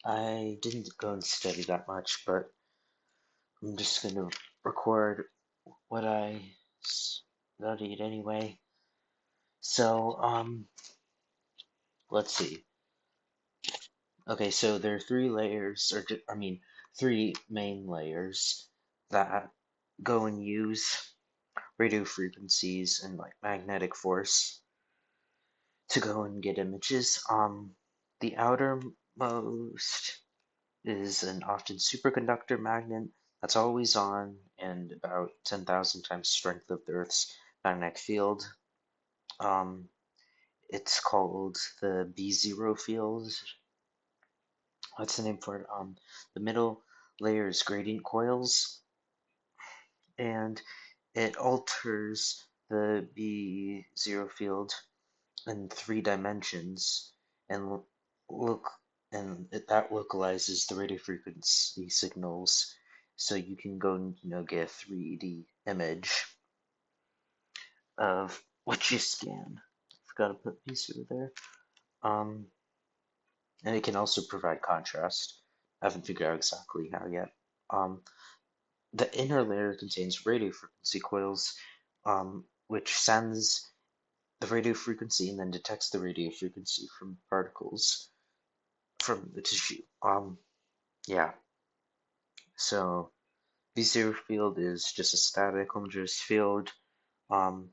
I didn't go and study that much, but I'm just gonna record what I studied anyway. So, let's see. Okay, so there are three layers, three main layers that go and use radio frequencies and like magnetic force to go and get images. The outermost is an often superconductor magnet that's always on and about 10,000 times strength of the Earth's magnetic field. Um, it's called the B0 field. That's the name for it. The middle layer is gradient coils, and it alters the B0 field in 3 dimensions, and look that localizes the radio frequency signals, so you can go and get a 3D image of what you scan. Forgot to put B0 there. Um, and it can also provide contrast. I haven't figured out exactly how yet. Um, the inner layer contains radio frequency coils, which sends the radio frequency and then detects the radio frequency from particles from the tissue. Yeah. So B0 field is just a static homogeneous field. Um,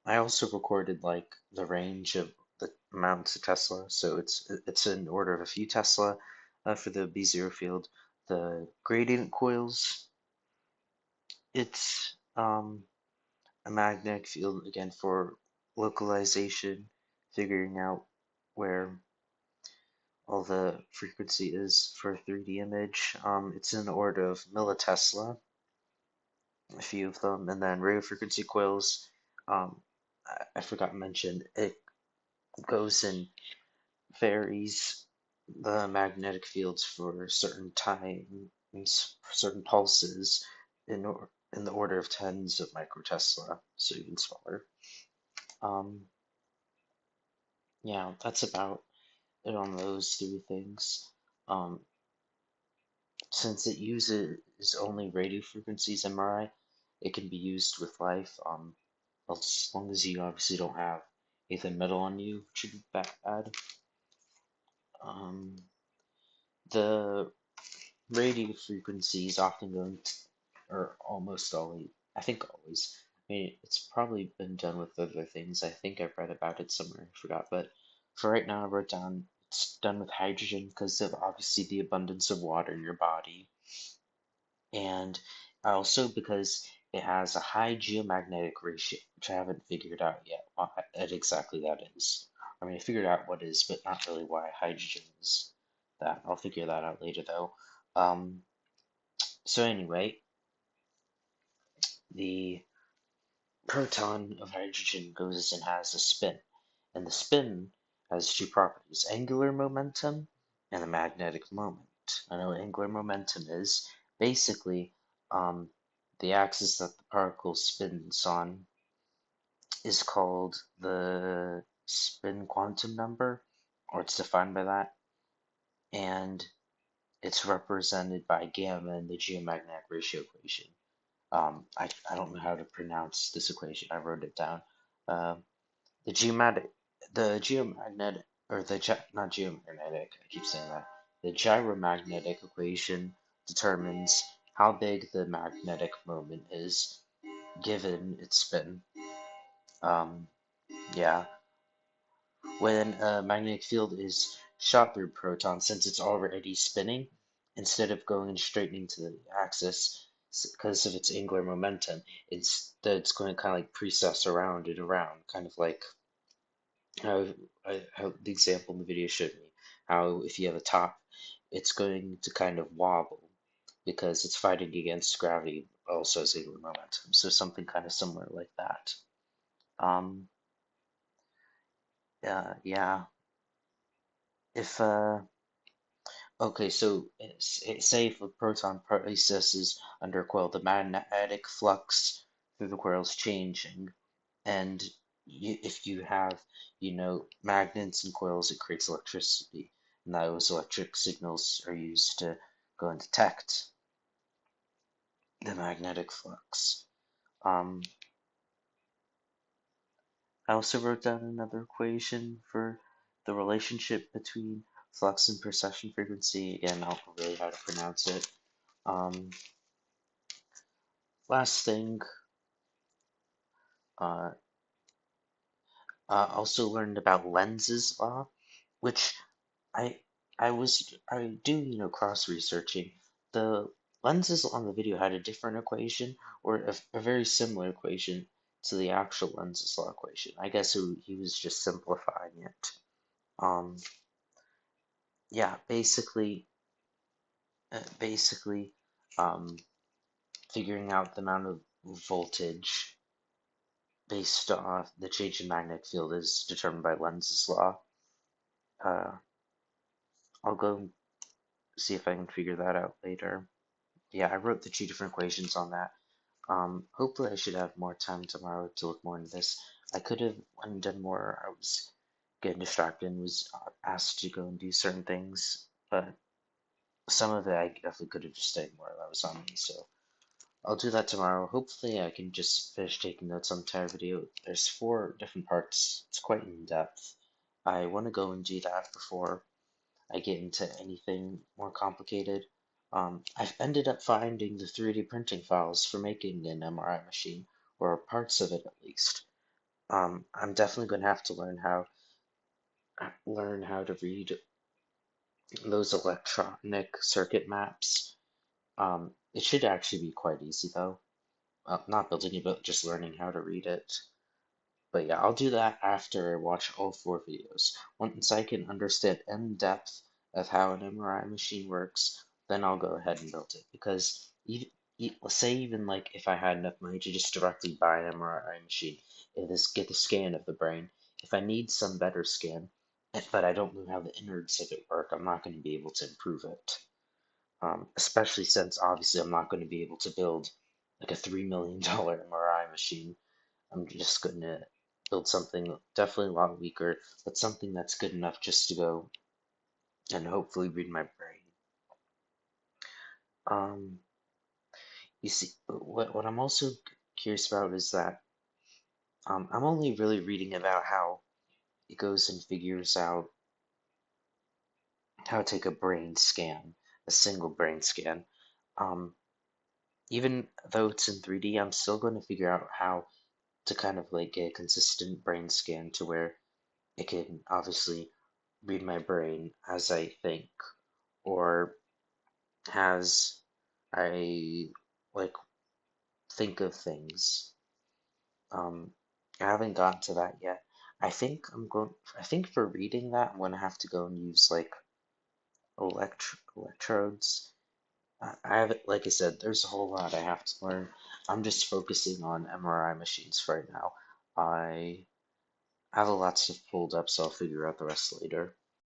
I also recorded like the range of the amounts of Tesla, so it's an order of a few Tesla for the B0 field. The gradient coils, it's a magnetic field again for localization, figuring out where all the frequency is for a 3D image. It's in the order of millitesla, a few of them, and then radio frequency coils. I forgot to mention it goes and varies the magnetic fields for certain times, certain pulses, in the order of tens of microtesla, so even smaller. Um, yeah, that's about it on those three things. Um, since it uses only radio frequencies MRI, it can be used with life. As long as you obviously don't have anything metal on you, which would be bad. Um, the radio frequencies often go into, or almost always, I think always. I mean, it's probably been done with other things. I think I've read about it somewhere. I forgot, but for right now, I wrote down it's done with hydrogen because of obviously the abundance of water in your body, and also because it has a high geomagnetic ratio, which I haven't figured out yet what exactly that is. I mean, I figured out what is, but not really why hydrogen is that. I'll figure that out later, though. Um, so anyway, the proton of hydrogen goes and has a spin, and the spin has two properties: angular momentum and the magnetic moment. I know what angular momentum is. Basically, um, the axis that the particle spins on is called the spin quantum number, or it's defined by that, and it's represented by gamma in the geomagnetic ratio equation. I don't know how to pronounce this equation. I wrote it down. Uh, the geomagnetic, the geomagnetic, or the not geomagnetic. I keep saying that. The gyromagnetic equation determines how big the magnetic moment is given its spin. Um, yeah, when a magnetic field is shot through a proton, since it's already spinning, instead of going straight into the axis, because of its angular momentum, instead it's going to kind of like precess around and around, kind of like how, how the example in the video showed me, how if you have a top, it's going to kind of wobble because it's fighting against gravity, also as angular momentum. So something kind of similar like that. Um, yeah, if Okay, so say if a proton processes under a coil, the magnetic flux through the coil is changing, and if you have, magnets and coils, it creates electricity. and those electric signals are used to go and detect the magnetic flux. Um, I also wrote down another equation for the relationship between flux and precession frequency. Again, I don't know really how to pronounce it. Um, Last thing, uh, also learned about Lenz's law, which I I do cross researching. The lenses on the video had a different equation or a very similar equation to the actual Lenz's law equation. I guess he was just simplifying it. Um, yeah, basically, um, figuring out the amount of voltage based off the change in magnetic field is determined by Lenz's law. Uh, I'll go see if I can figure that out later. Yeah, I wrote the two different equations on that. Hopefully I should have more time tomorrow to look more into this. I could have went and done more. I was getting distracted and was asked to go and do certain things, but some of it I definitely could have just stayed more. That was on me, so I'll do that tomorrow. Hopefully I can just finish taking notes on the entire video. There's 4 different parts. It's quite in depth. I want to go and do that before I get into anything more complicated. I've ended up finding the 3D printing files for making an MRI machine, or parts of it at least. I'm definitely going to have to learn how to read those electronic circuit maps. It should actually be quite easy though. Not building it, but just learning how to read it. But yeah, I'll do that after I watch all 4 videos. Once I can understand in depth of how an MRI machine works, then I'll go ahead and build it. Because let's say even like if I had enough money to just directly buy an MRI machine and just get the scan of the brain, if I need some better scan, but I don't know how the innards of it work, I'm not going to be able to improve it. Especially since obviously I'm not going to be able to build like a $3 million MRI machine. I'm just going to build something definitely a lot weaker, but something that's good enough just to go and hopefully read my brain. Um, you see, what I'm also curious about is that I'm only really reading about how it goes and figures out how to take a brain scan, a single brain scan. Um, Even though it's in 3D, I'm still going to figure out how to kind of like get a consistent brain scan to where it can obviously read my brain as I think or as I like think of things. Um, I haven't gotten to that yet. I think for reading that, I'm going to have to go and use like electrodes. I have it, like I said, there's a whole lot I have to learn. I'm just focusing on MRI machines right now. I have a lot of stuff pulled up, so I'll figure out the rest later.